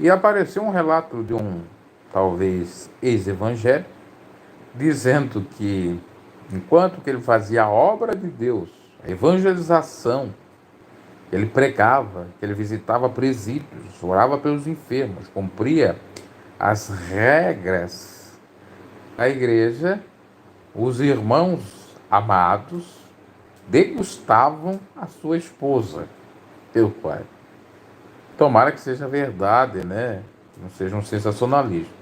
E apareceu um relato de um, talvez, ex-evangélico, dizendo que, enquanto que ele fazia a obra de Deus, a evangelização, ele pregava, ele visitava presídios, orava pelos enfermos, cumpria as regras da igreja, os irmãos amados degustavam a sua esposa, teu pai. Tomara que seja verdade, né? Não seja um sensacionalismo.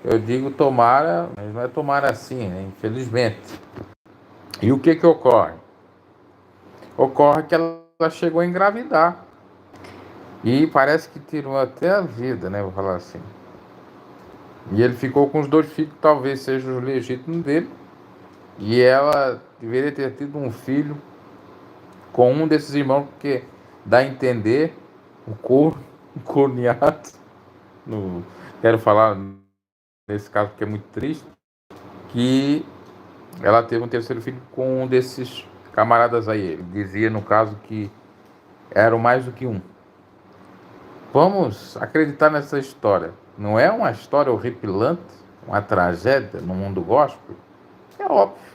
Eu digo tomara, mas não é tomara assim, né? Infelizmente. E o que ocorre? Ocorre que ela chegou a engravidar. E parece que tirou até a vida, né? Vou falar assim. E ele ficou com os 2 filhos, que talvez sejam os legítimos dele. E ela deveria ter tido um filho com um desses irmãos, porque dá a entender o corneado. Não quero falar nesse caso porque é muito triste, que ela teve um terceiro filho com um desses camaradas aí. Ele dizia, no caso, que eram mais do que um. Vamos acreditar nessa história. Não é uma história horripilante, uma tragédia no mundo gospel? É óbvio.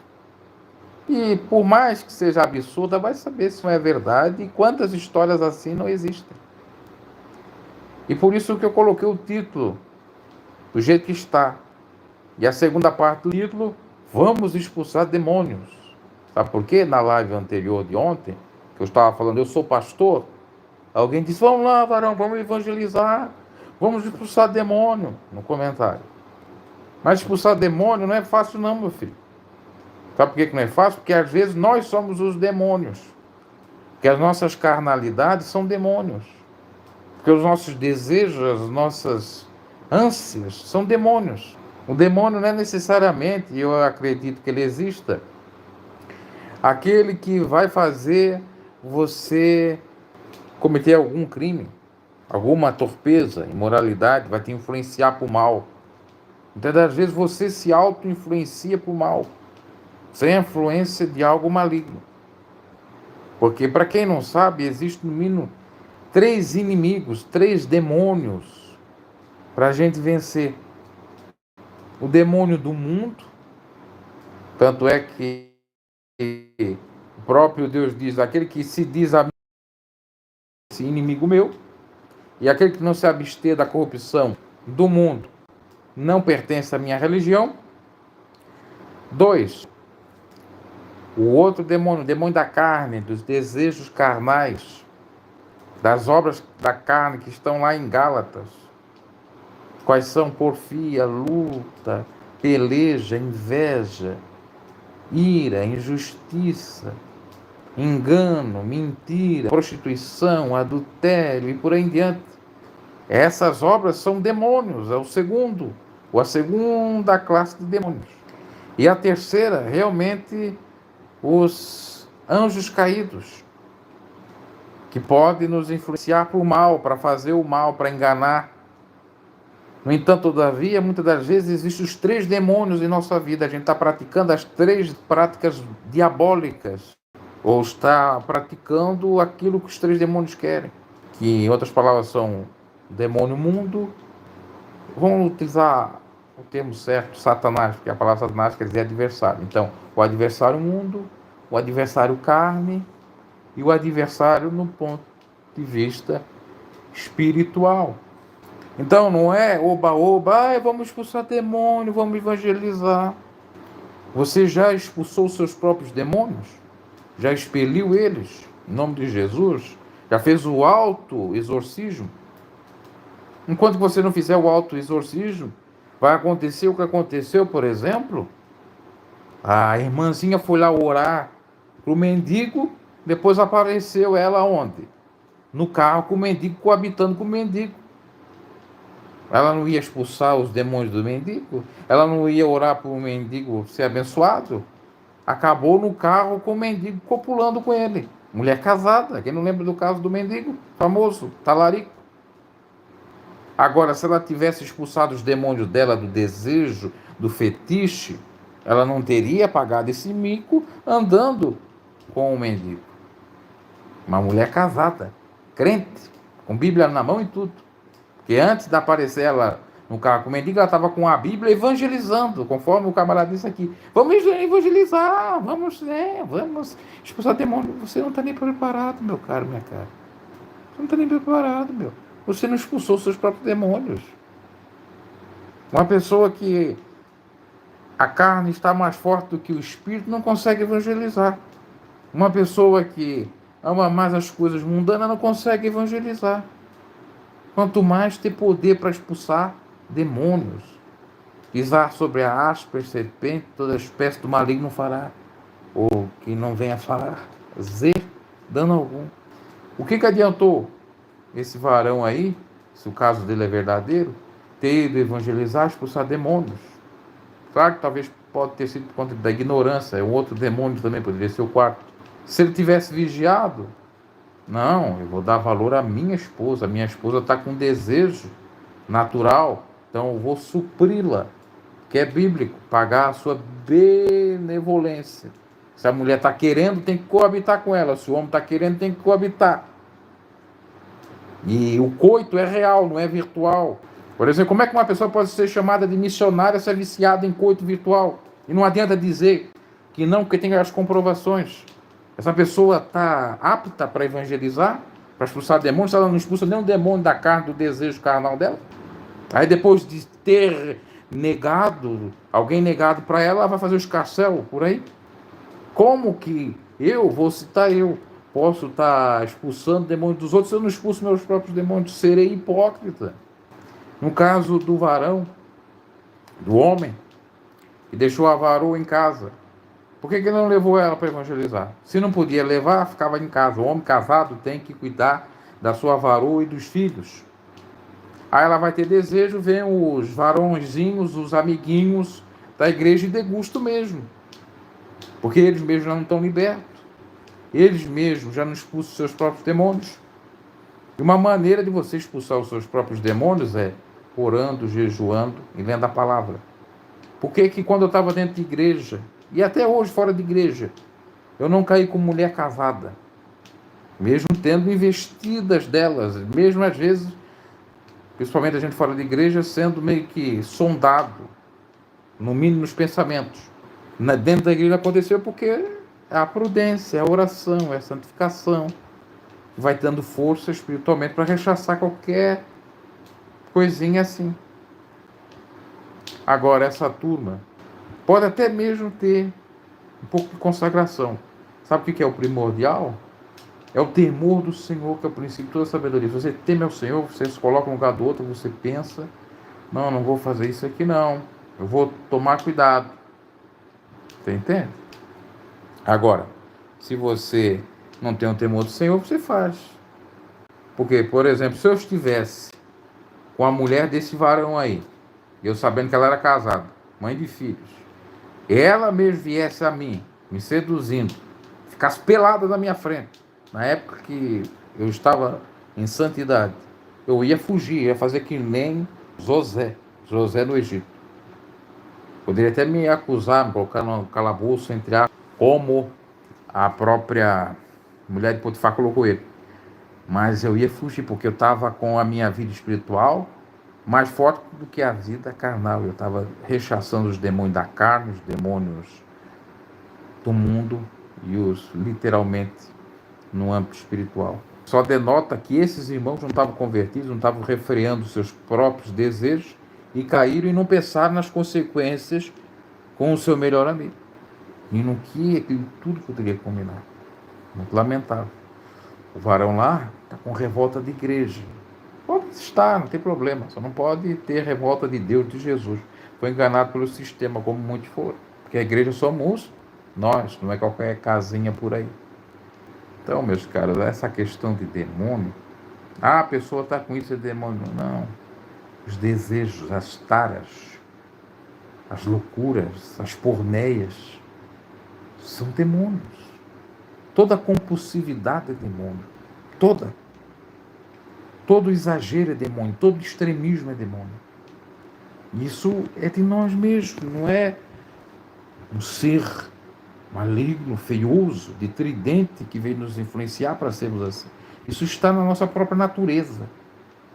E por mais que seja absurda, vai saber se não é verdade e quantas histórias assim não existem. E por isso que eu coloquei o título do jeito que está. E a segunda parte do título, vamos expulsar demônios. Sabe por quê? Na live anterior de ontem, que eu estava falando, eu sou pastor, alguém disse, vamos lá, varão, vamos evangelizar, vamos expulsar demônio, no comentário. Mas expulsar demônio não é fácil não, meu filho. Sabe por que não é fácil? Porque às vezes nós somos os demônios. Porque as nossas carnalidades são demônios. Porque os nossos desejos, as nossas ânsias são demônios. O demônio não é necessariamente, e eu acredito que ele exista, aquele que vai fazer você cometer algum crime, alguma torpeza, imoralidade, vai te influenciar para o mal. Então, às vezes, você se auto-influencia para o mal, sem a influência de algo maligno. Porque, para quem não sabe, existe no mínimo 3 inimigos, 3 demônios para a gente vencer. O demônio do mundo, tanto é que o próprio Deus diz, aquele que se diz a mim, inimigo meu, e aquele que não se abster da corrupção do mundo não pertence à minha religião. 2, o outro demônio, o demônio da carne, dos desejos carnais, das obras da carne que estão lá em Gálatas. Quais são? Porfia, luta, peleja, inveja, ira, injustiça, engano, mentira, prostituição, adultério e por aí em diante. Essas obras são demônios, é o segundo, ou a segunda classe de demônios. E a terceira, realmente, os anjos caídos, que podem nos influenciar para o mal, para fazer o mal, para enganar. No entanto, todavia, muitas das vezes existem os 3 demônios em nossa vida. A gente está praticando as 3 práticas diabólicas, ou está praticando aquilo que os 3 demônios querem, que em outras palavras são demônio mundo. Vamos utilizar o termo certo, Satanás, porque a palavra Satanás quer dizer adversário. Então, o adversário mundo, o adversário carne e o adversário no ponto de vista espiritual. Então, não é oba-oba, vamos expulsar demônio, vamos evangelizar. Você já expulsou seus próprios demônios? Já expeliu eles, em nome de Jesus? Já fez o auto-exorcismo? Enquanto você não fizer o auto-exorcismo, vai acontecer o que aconteceu, por exemplo. A irmãzinha foi lá orar para o mendigo, depois apareceu ela onde? No carro com o mendigo, coabitando com o mendigo. Ela não ia expulsar os demônios do mendigo? Ela não ia orar para o mendigo ser abençoado? Acabou no carro com o mendigo copulando com ele. Mulher casada, quem não lembra do caso do mendigo? Famoso, talarico. Agora, se ela tivesse expulsado os demônios dela do desejo, do fetiche, ela não teria pagado esse mico andando com o mendigo. Uma mulher casada, crente, com Bíblia na mão e tudo. Porque antes de aparecer ela no carro com o mendigo, ela estava com a Bíblia evangelizando, conforme o camarada disse aqui. Vamos evangelizar, vamos expulsar demônio. Você não está nem preparado, meu caro, minha cara. Você não está nem preparado, meu. Você não expulsou seus próprios demônios. Uma pessoa que a carne está mais forte do que o espírito não consegue evangelizar. Uma pessoa que ama mais as coisas mundanas não consegue evangelizar. Quanto mais ter poder para expulsar demônios, pisar sobre a áspera serpente, toda espécie do maligno fará, ou que não venha falar, dano algum. O que adiantou esse varão aí, se o caso dele é verdadeiro, ter ido evangelizar, expulsar demônios? Claro que talvez pode ter sido por conta da ignorância, é um outro demônio também, poderia ser o quarto. Se ele tivesse vigiado, não, eu vou dar valor à minha esposa está com desejo natural, então eu vou supri-la, que é bíblico, pagar a sua benevolência. Se a mulher está querendo, tem que coabitar com ela, se o homem está querendo, tem que coabitar. E o coito é real, não é virtual. Por exemplo, como é que uma pessoa pode ser chamada de missionária se é viciada em coito virtual? E não adianta dizer que não, porque tem as comprovações. Essa pessoa está apta para evangelizar, para expulsar demônios, se ela não expulsa nenhum demônio da carne, do desejo carnal dela. Aí depois de ter negado, alguém negado para ela, ela vai fazer o escarcéu por aí. Como que eu, vou citar eu, posso estar expulsando demônios dos outros se eu não expulso meus próprios demônios? Serei hipócrita. No caso do varão, do homem, que deixou a varoa em casa, por que ele não levou ela para evangelizar? Se não podia levar, ficava em casa. O homem casado tem que cuidar da sua varoa e dos filhos. Aí ela vai ter desejo, vem os varõezinhos, os amiguinhos da igreja e degusto mesmo. Porque eles mesmos não estão libertos. Eles mesmos já não expulsam os seus próprios demônios. E uma maneira de você expulsar os seus próprios demônios é orando, jejuando e lendo a palavra. Por que quando eu estava dentro de igreja, e até hoje fora de igreja, eu não caí com mulher casada? Mesmo tendo investidas delas, mesmo às vezes, principalmente a gente fora de igreja, sendo meio que sondado, no mínimo nos pensamentos. Dentro da igreja aconteceu porque é a prudência, é a oração, é a santificação, vai dando força espiritualmente para rechaçar qualquer coisinha assim. Agora, essa turma pode até mesmo ter um pouco de consagração. Sabe o que é o primordial? É o temor do Senhor, que é o princípio de toda a sabedoria. Se você teme ao Senhor, você se coloca um lugar do outro, você pensa, não vou fazer isso aqui não, eu vou tomar cuidado. Você entende? Agora, se você não tem o temor do Senhor, você faz. Porque, por exemplo, se eu estivesse com a mulher desse varão aí, eu sabendo que ela era casada, mãe de filhos, ela mesmo viesse a mim, me seduzindo, ficasse pelada na minha frente, na época que eu estava em santidade, eu ia fugir, ia fazer que nem José no Egito. Poderia até me acusar, me colocar no calabouço, entre aspas, como a própria mulher de Potifar colocou ele. Mas eu ia fugir, porque eu estava com a minha vida espiritual mais forte do que a vida carnal. Eu estava rechaçando os demônios da carne, os demônios do mundo e os, literalmente, no âmbito espiritual. Só denota que esses irmãos não estavam convertidos, não estavam refreando seus próprios desejos e caíram e não pensaram nas consequências com o seu melhor amigo. E no que aquilo tudo poderia combinar. Muito lamentável. O varão lá está com revolta de igreja. Pode estar, não tem problema. Só não pode ter revolta de Deus, de Jesus. Foi enganado pelo sistema, como muitos foram. Porque a igreja somos nós, não é qualquer casinha por aí. Então, meus caros, essa questão de demônio, a pessoa está com isso, é demônio. Não. Os desejos, as taras, as loucuras, as porneias, são demônios. Toda compulsividade é demônio. Todo exagero é demônio. Todo extremismo é demônio. Isso é de nós mesmos, não é um ser maligno, feioso, de tridente que veio nos influenciar para sermos assim. Isso está na nossa própria natureza.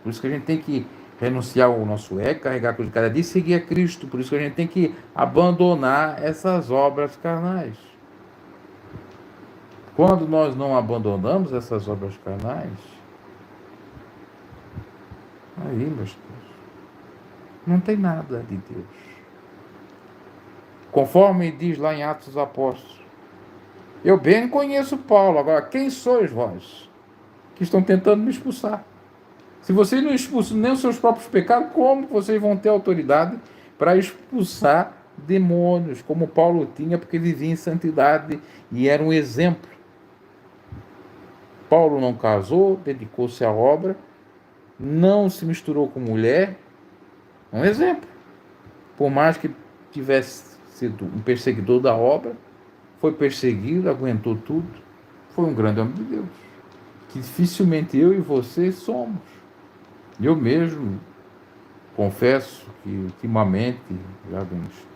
Por isso que a gente tem que renunciar ao nosso ego, carregar a cruz de cada dia e seguir a Cristo. Por isso que a gente tem que abandonar essas obras carnais. Quando nós não abandonamos essas obras carnais, aí, meus Deus, não tem nada de Deus. Conforme diz lá em Atos dos Apóstolos, eu bem conheço Paulo, agora quem sois vós que estão tentando me expulsar? Se vocês não expulsam nem os seus próprios pecados, como vocês vão ter autoridade para expulsar demônios, como Paulo tinha, porque vivia em santidade e era um exemplo. Paulo não casou, dedicou-se à obra, não se misturou com mulher, um exemplo. Por mais que tivesse sido um perseguidor da obra, foi perseguido, aguentou tudo, foi um grande homem de Deus, que dificilmente eu e você somos. Eu mesmo confesso que ultimamente, já de uns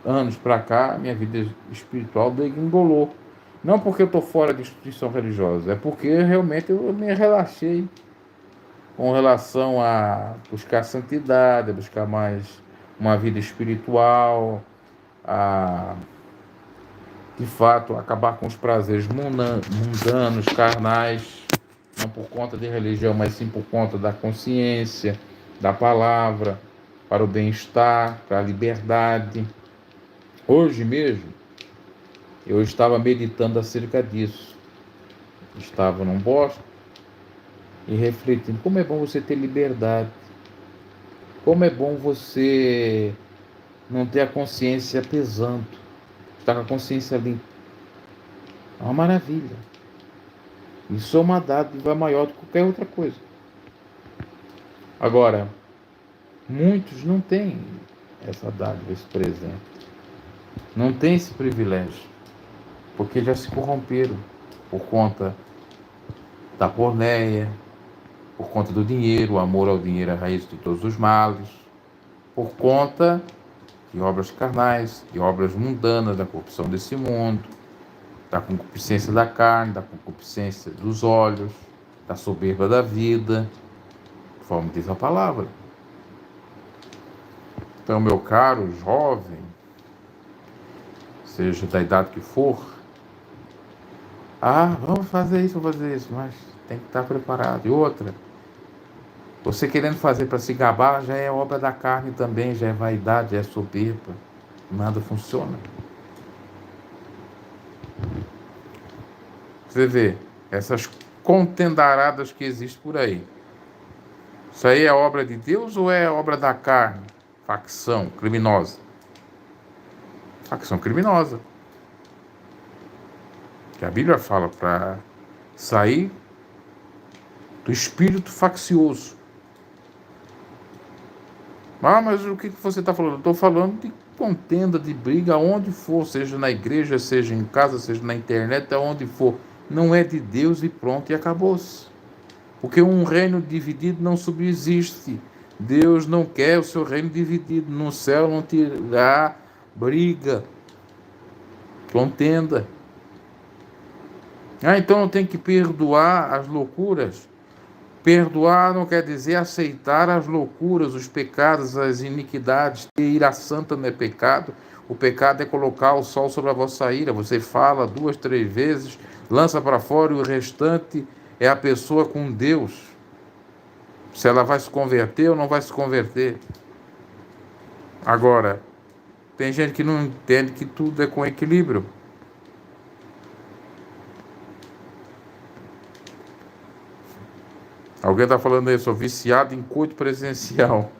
anos para cá, minha vida espiritual degringolou. Não porque eu estou fora de instituição religiosa, é porque realmente eu me relaxei com relação a buscar santidade, a buscar mais uma vida espiritual, a, de fato, acabar com os prazeres mundanos, carnais, não por conta de religião, mas sim por conta da consciência, da palavra, para o bem-estar, para a liberdade. Hoje mesmo, eu estava meditando acerca disso. Estava num bosque e refletindo como é bom você ter liberdade, como é bom você não ter a consciência pesando, estar com a consciência limpa. É uma maravilha. Isso é uma dádiva maior do que qualquer outra coisa. Agora, muitos não têm essa dádiva, esse presente. Não têm esse privilégio, porque já se corromperam por conta da porneia, por conta do dinheiro. O amor ao dinheiro é a raiz de todos os males, por conta de obras carnais, de obras mundanas, da corrupção desse mundo, da concupiscência da carne, da concupiscência dos olhos, da soberba da vida, conforme diz a palavra. Então, meu caro jovem, seja da idade que for, vamos fazer isso, mas tem que estar preparado. E outra, você querendo fazer para se gabar, já é obra da carne também, já é vaidade, já é soberba, nada funciona. Você vê, essas contendaradas que existem por aí, isso aí é obra de Deus ou é obra da carne? Facção criminosa. Facção criminosa. Que a Bíblia fala para sair do espírito faccioso. Mas o que você está falando? Eu estou falando de contenda, de briga, aonde for, seja na igreja, seja em casa, seja na internet, aonde for. Não é de Deus e pronto, e acabou-se. Porque um reino dividido não subsiste. Deus não quer o seu reino dividido. No céu não terá briga, contenda. Então eu tenho que perdoar as loucuras. Perdoar não quer dizer aceitar as loucuras, os pecados, as iniquidades. Ter ira santa não é pecado. O pecado é colocar o sol sobre a vossa ira. Você fala 2, 3 vezes, lança para fora e o restante é a pessoa com Deus. Se ela vai se converter ou não vai se converter. Agora, tem gente que não entende que tudo é com equilíbrio. Alguém está falando aí, sou viciado em culto presencial.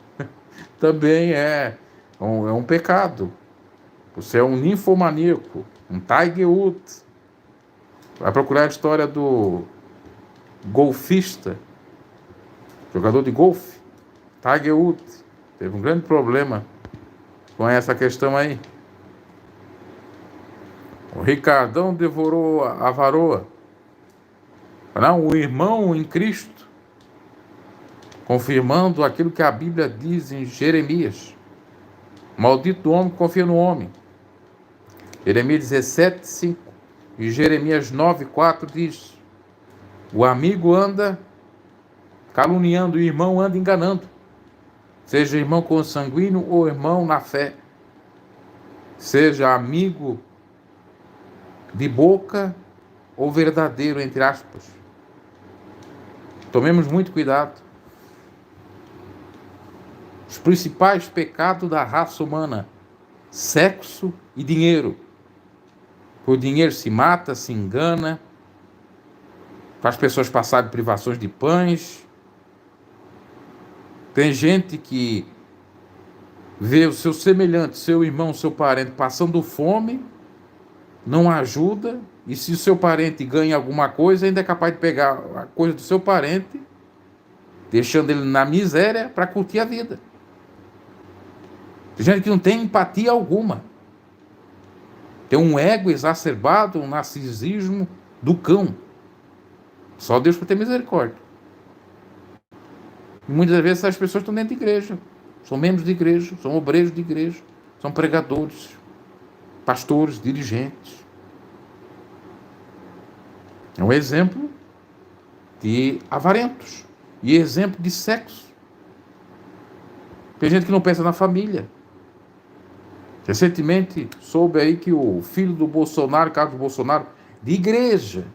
Também é um pecado. Você é um ninfomaníaco, um Tiger Woods. Vai procurar a história do golfista, jogador de golfe, Tiger Woods. Teve um grande problema com essa questão aí. O Ricardão devorou a varoa. Não, o irmão em Cristo, confirmando aquilo que a Bíblia diz em Jeremias. Maldito o homem que confia no homem. Jeremias 17, 5. E Jeremias 9, 4 diz: o amigo anda caluniando, o irmão anda enganando. seja irmão consanguíneo ou irmão na fé, seja amigo de boca ou verdadeiro, entre aspas. Tomemos muito cuidado. Os principais pecados da raça humana: sexo e dinheiro. Por dinheiro se mata, se engana, faz pessoas passarem privações de pães. Tem gente que vê o seu semelhante, seu irmão, seu parente passando fome, não ajuda, e se o seu parente ganha alguma coisa, ainda é capaz de pegar a coisa do seu parente, deixando ele na miséria para curtir a vida. Tem gente que não tem empatia alguma. Tem um ego exacerbado, um narcisismo do cão. Só Deus para ter misericórdia. E muitas vezes essas pessoas estão dentro de igreja. São membros de igreja, são obreiros de igreja, são pregadores, pastores, dirigentes. É um exemplo de avarentos e exemplo de sexo. Tem gente que não pensa na família. Recentemente soube aí que o filho do Bolsonaro, Carlos Bolsonaro, de igreja,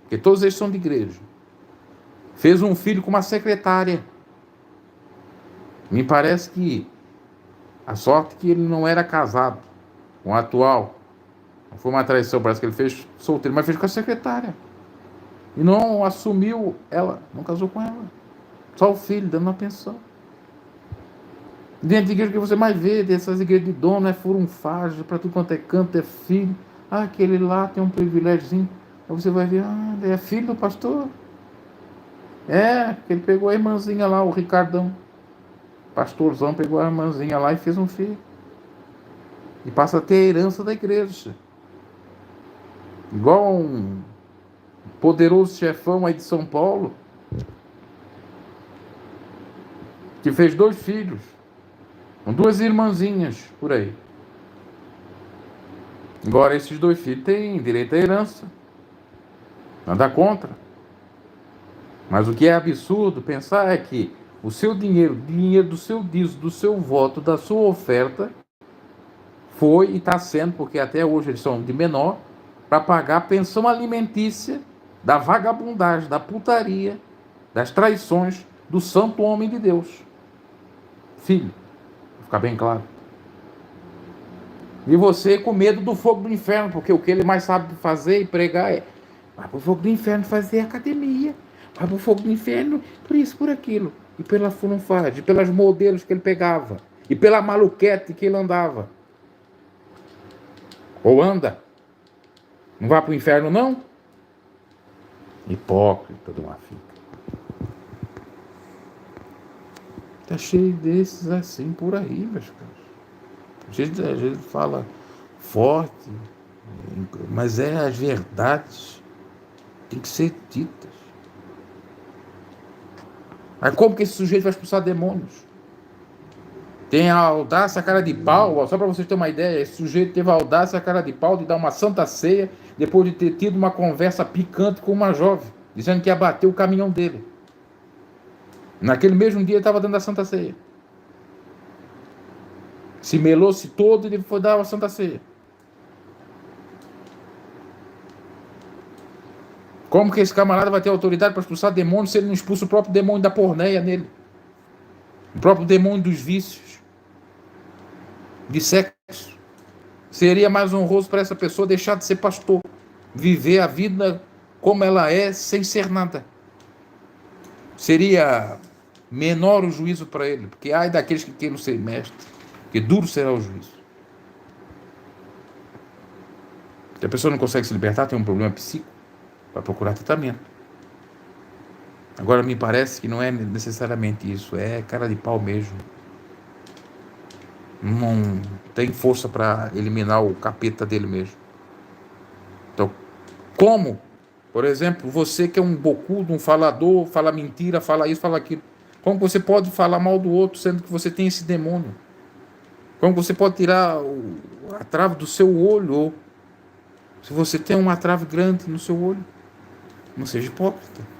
porque todos eles são de igreja, fez um filho com uma secretária. Me parece que a sorte que ele não era casado com a atual. Não foi uma traição, parece que ele fez solteiro, mas fez com a secretária. E não assumiu ela, não casou com ela. Só o filho, dando uma pensão. Dentro de igreja que você mais vê, dessas igrejas de dono, é furunfagem, para tudo quanto é canto, é filho. Ah, aquele lá tem um privilégiozinho. Aí você vai ver, é filho do pastor. É, que ele pegou a irmãzinha lá, o Ricardão. Pastorzão pegou a irmãzinha lá e fez um filho. E passa a ter a herança da igreja. Igual um poderoso chefão aí de São Paulo, que fez 2 filhos, com 2 irmãzinhas por aí. Agora esses 2 filhos têm direito à herança. Nada contra. Mas o que é absurdo pensar é que o seu dinheiro do seu dízimo, do seu voto, da sua oferta, foi e está sendo, porque até hoje eles são de menor, para pagar a pensão alimentícia da vagabundagem, da putaria, das traições do santo homem de Deus. Filho, para ficar bem claro. E você com medo do fogo do inferno, porque o que ele mais sabe fazer e pregar é: vai para o fogo do inferno fazer academia, vai para o fogo do inferno por isso, por aquilo. E pela furunfagem, pelas modelos que ele pegava, e pela maluquete que ele andava. Ou anda. Não vai para o inferno, não? Hipócrita de uma fica. Está cheio desses assim por aí, meus caros. A gente fala forte, mas as verdades têm que ser ditas. Mas como que esse sujeito vai expulsar demônios? Tem a audácia, a cara de pau, só para vocês terem uma ideia, esse sujeito teve a audácia, a cara de pau de dar uma santa ceia depois de ter tido uma conversa picante com uma jovem, dizendo que ia bater o caminhão dele. Naquele mesmo dia ele estava dando a santa ceia. Se melou-se todo e ele foi dar a santa ceia. Como que esse camarada vai ter autoridade para expulsar demônio se ele não expulsa o próprio demônio da porneia nele? O próprio demônio dos vícios, de sexo. Seria mais honroso para essa pessoa deixar de ser pastor, viver a vida como ela é, sem ser nada. Seria menor o juízo para ele, porque ai daqueles que queiram ser mestre, que duro será o juízo. Se a pessoa não consegue se libertar, tem um problema psíquico, vai procurar tratamento. Agora me parece que não é necessariamente isso, é cara de pau mesmo. Não tem força para eliminar o capeta dele mesmo. Então, como? Por exemplo, você que é um bocudo, um falador, fala mentira, fala isso, fala aquilo. Como você pode falar mal do outro, sendo que você tem esse demônio? Como você pode tirar a trave do seu olho? Ou se você tem uma trave grande no seu olho, não seja hipócrita.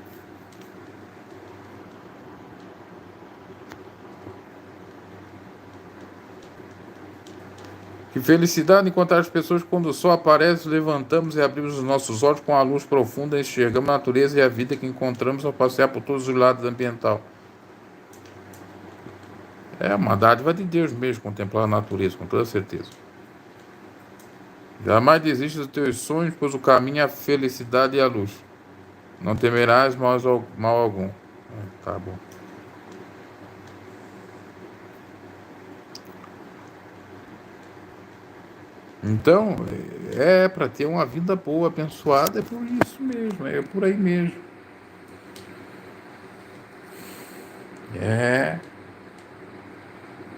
Que felicidade encontrar as pessoas que, quando o sol aparece, levantamos e abrimos os nossos olhos com a luz profunda e enxergamos a natureza e a vida que encontramos ao passear por todos os lados ambiental. É uma dádiva de Deus mesmo contemplar a natureza, com toda certeza. Jamais desista dos teus sonhos, pois o caminho é a felicidade e a luz. Não temerás mal algum. Tá bom. Então, para ter uma vida boa, abençoada, é por isso mesmo, é por aí mesmo. É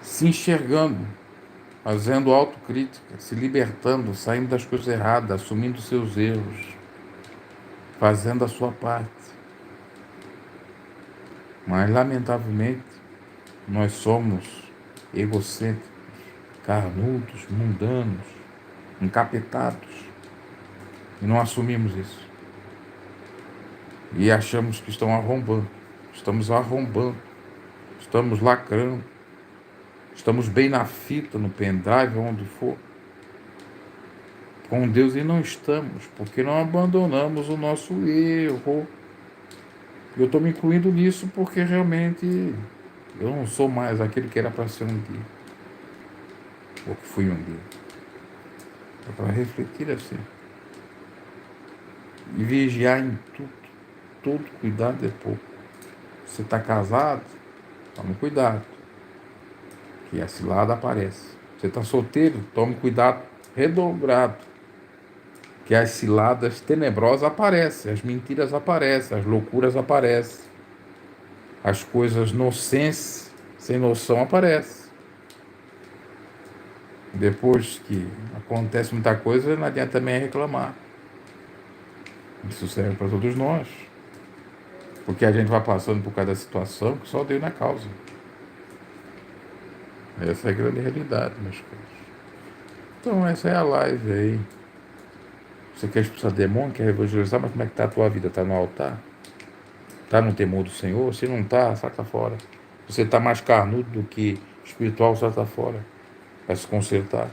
se enxergando, fazendo autocrítica, se libertando, saindo das coisas erradas, assumindo seus erros, fazendo a sua parte. Mas, lamentavelmente, nós somos egocêntricos, carnudos, mundanos, encapetados, e não assumimos isso. E achamos que estamos arrombando, estamos lacrando, estamos bem na fita, no pendrive, onde for. Com Deus e não estamos, porque não abandonamos o nosso erro. Eu estou me incluindo nisso porque realmente eu não sou mais aquele que era para ser um dia, ou que fui um dia. É para refletir assim. E vigiar em tudo. Todo cuidado é pouco. Você está casado? Tome cuidado, que a cilada aparece. Você está solteiro? Tome cuidado redobrado, que as ciladas tenebrosas aparecem, as mentiras aparecem, as loucuras aparecem, as coisas nonsense, sem noção, aparecem. Depois que acontece muita coisa, não adianta também reclamar. Isso serve para todos nós, porque a gente vai passando por cada situação que só Deus na causa. Essa é a grande realidade, meus caros. Então, essa é a live aí. Você quer expulsar demônio, quer evangelizar, mas como é que está a tua vida? Está no altar? Está no temor do Senhor? Se não está, saca fora. Você está mais carnudo do que espiritual, saca fora. Vai se consertar.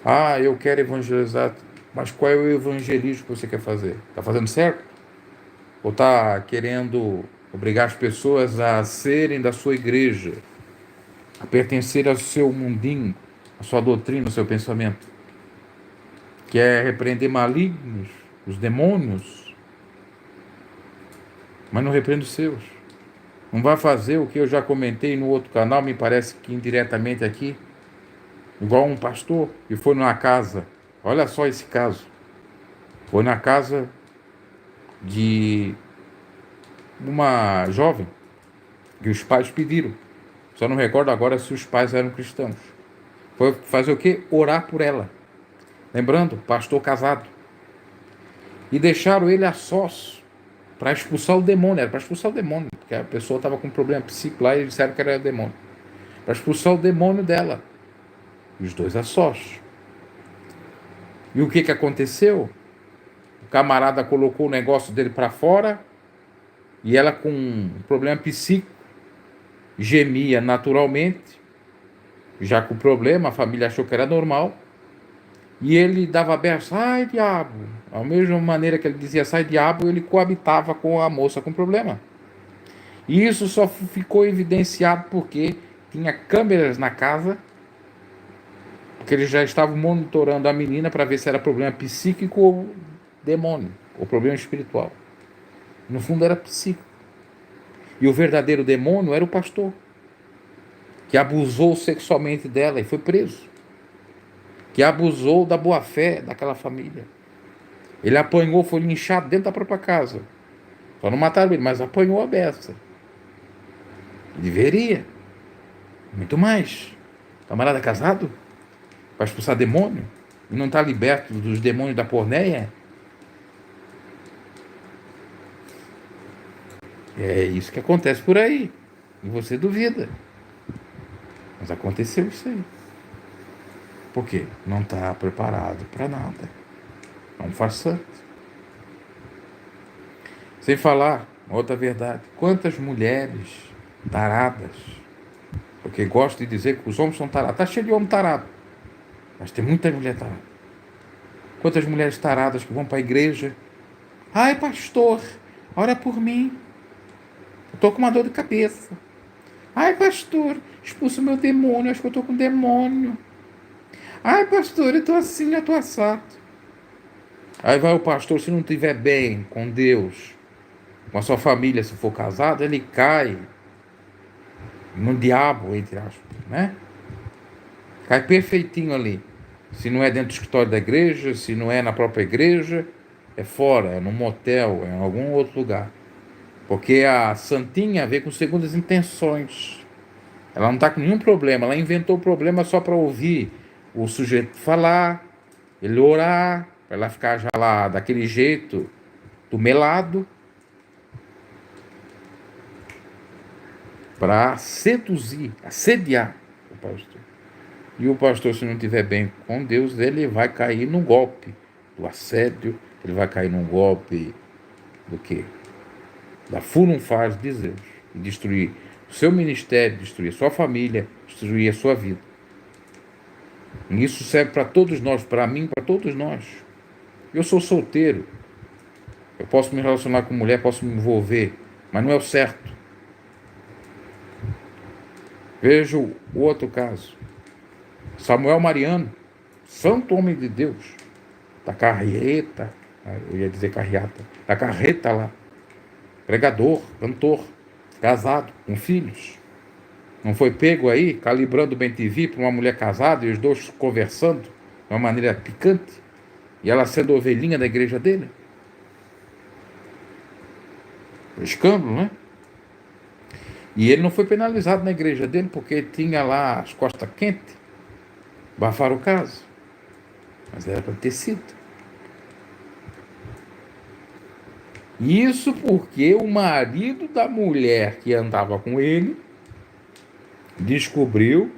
Ah, eu quero evangelizar, mas qual é o evangelismo que você quer fazer? Está fazendo certo? Ou está querendo obrigar as pessoas a serem da sua igreja, a pertencer ao seu mundinho, à sua doutrina, ao seu pensamento? Quer repreender malignos, os demônios, mas não repreende os seus. Não vai fazer o que eu já comentei no outro canal, me parece que indiretamente aqui, igual um pastor que foi numa casa. Olha só esse caso. Foi na casa de uma jovem que os pais pediram. Só não recordo agora se os pais eram cristãos. Foi fazer o quê? Orar por ela. Lembrando, pastor casado. E deixaram ele a sós para expulsar o demônio. Era para expulsar o demônio, porque a pessoa estava com um problema psíquico lá e disseram que era demônio. Para expulsar o demônio dela. E os dois a sós. E o que aconteceu? O camarada colocou o negócio dele para fora e ela, com um problema psíquico, gemia naturalmente, já com problema, a família achou que era normal. E ele dava berço, sai diabo. Da mesma maneira que ele dizia, sai diabo, ele coabitava com a moça com problema. E isso só ficou evidenciado porque tinha câmeras na casa, porque eles já estavam monitorando a menina para ver se era problema psíquico ou demônio, ou problema espiritual. No fundo era psíquico. E o verdadeiro demônio era o pastor, que abusou sexualmente dela e foi preso. Que abusou da boa-fé daquela família. Ele apanhou, foi linchado dentro da própria casa. Só não mataram ele, mas apanhou a beça. Deveria. Muito mais. Camarada casado? Vai expulsar demônio? E não está liberto dos demônios da porneia? É isso que acontece por aí. E você duvida. Mas aconteceu isso aí. Por quê? Não está preparado para nada. É um farsante. Sem falar, outra verdade, quantas mulheres taradas, porque gosto de dizer que os homens são tarados, está cheio de homem tarado, Mas tem muita mulher tarada. Quantas mulheres taradas que vão para a igreja? Ai, pastor, ora por mim. Eu tô com uma dor de cabeça. Ai, pastor, expulsa o meu demônio. Acho que eu tô com demônio. Ai, pastor, eu tô assim, eu tô assado. Aí vai o pastor, se não estiver bem com Deus, com a sua família, se for casado, ele cai no diabo, entre aspas, né? Cai perfeitinho ali. Se não é dentro do escritório da igreja, se não é na própria igreja, é fora, é num motel, é em algum outro lugar. Porque a santinha veio com segundas intenções. Ela não está com nenhum problema, ela inventou o problema só para ouvir o sujeito falar, ele orar, para ela ficar já lá daquele jeito, do melado, para seduzir, assediar o pastor. E o pastor, se não estiver bem com Deus, ele vai cair num golpe do assédio, ele vai cair num golpe do quê? Da furunfaz de Deus, e destruir o seu ministério, destruir a sua família, destruir a sua vida. E isso serve para todos nós, para mim, para todos nós. Eu sou solteiro, eu posso me relacionar com mulher, posso me envolver, mas não é o certo. Vejo o outro caso. Samuel Mariano, santo homem de Deus, da carreta, eu ia dizer carreata, da carreta lá, pregador, cantor, casado, com filhos. Não foi pego aí, calibrando o BenTV para uma mulher casada e os dois conversando de uma maneira picante, e ela sendo ovelhinha da igreja dele? Escândalo, né? E ele não foi penalizado na igreja dele porque tinha lá as costas quentes, abafaram o caso. Mas era para ter sido. Isso porque o marido da mulher que andava com ele descobriu,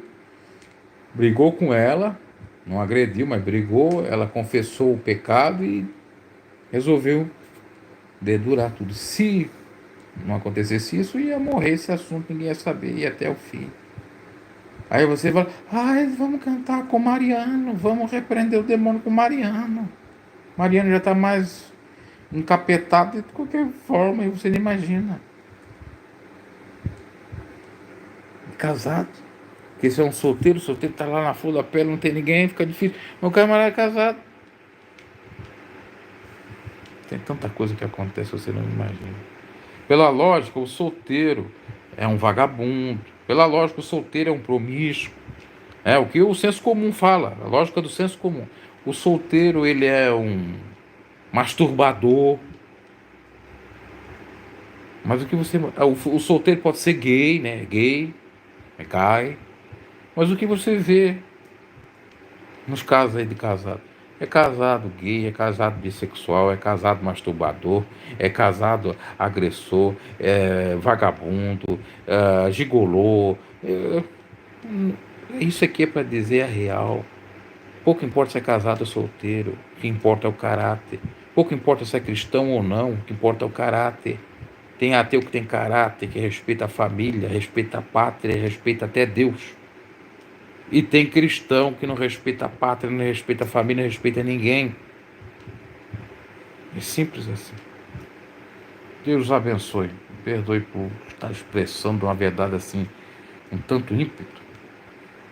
brigou com ela, não agrediu, mas brigou, ela confessou o pecado e resolveu dedurar tudo. Se não acontecesse isso, ia morrer esse assunto, ninguém ia saber, ia até o fim. Aí você fala, vamos cantar com Mariano, vamos repreender o demônio com Mariano. Mariano já está mais encapetado de qualquer forma, e você nem imagina. Casado. Porque se é um solteiro está lá na flor da pele, não tem ninguém, fica difícil. Meu camarada é casado. Tem tanta coisa que acontece, você não imagina. Pela lógica, o solteiro é um vagabundo. Pela lógica, o solteiro é um promíscuo. É o que o senso comum fala, a lógica do senso comum. O solteiro, ele é um masturbador. Mas o que você... O solteiro pode ser gay, né? Gay, é gay. Mas o que você vê nos casos aí de casado? É casado gay, é casado bissexual, é casado masturbador, é casado agressor, é vagabundo, é gigolô. Isso aqui é para dizer a real. Pouco importa se é casado ou solteiro, o que importa é o caráter. Pouco importa se é cristão ou não, o que importa é o caráter. Tem ateu que tem caráter, que respeita a família, respeita a pátria, respeita até Deus. E tem cristão que não respeita a pátria, não respeita a família, não respeita ninguém. É simples assim. Deus os abençoe. Me perdoe por estar expressando uma verdade assim, com tanto ímpeto.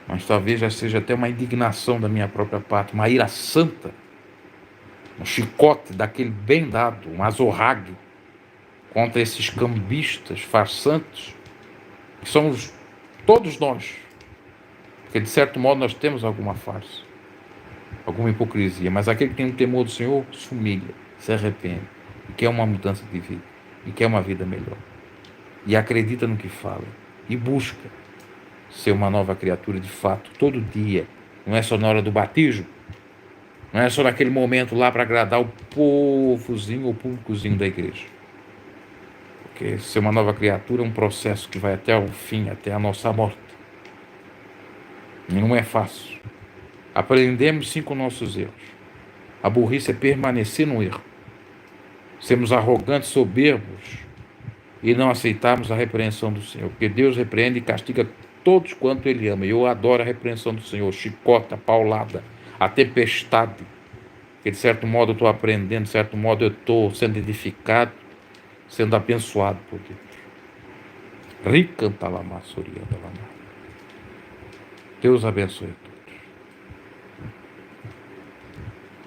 Mas talvez já seja até uma indignação da minha própria parte, uma ira santa, um chicote daquele bem dado, um azorrague contra esses cambistas farsantes, que somos todos nós. Porque de certo modo nós temos alguma farsa, alguma hipocrisia, mas aquele que tem um temor do Senhor se humilha, se arrepende, e quer uma mudança de vida, e quer uma vida melhor, e acredita no que fala, e busca ser uma nova criatura de fato, todo dia. Não é só na hora do batismo, não é só naquele momento lá para agradar o povozinho, o públicozinho da igreja. Porque ser uma nova criatura é um processo que vai até o fim, até a nossa morte. E não é fácil. Aprendemos sim com nossos erros. A burrice é permanecer no erro. Sermos arrogantes, soberbos e não aceitarmos a repreensão do Senhor. Porque Deus repreende e castiga todos quanto Ele ama. E eu adoro a repreensão do Senhor. Chicota, paulada. a tempestade, que de certo modo eu estou aprendendo, de certo modo eu estou sendo edificado, sendo abençoado por Deus. Deus abençoe.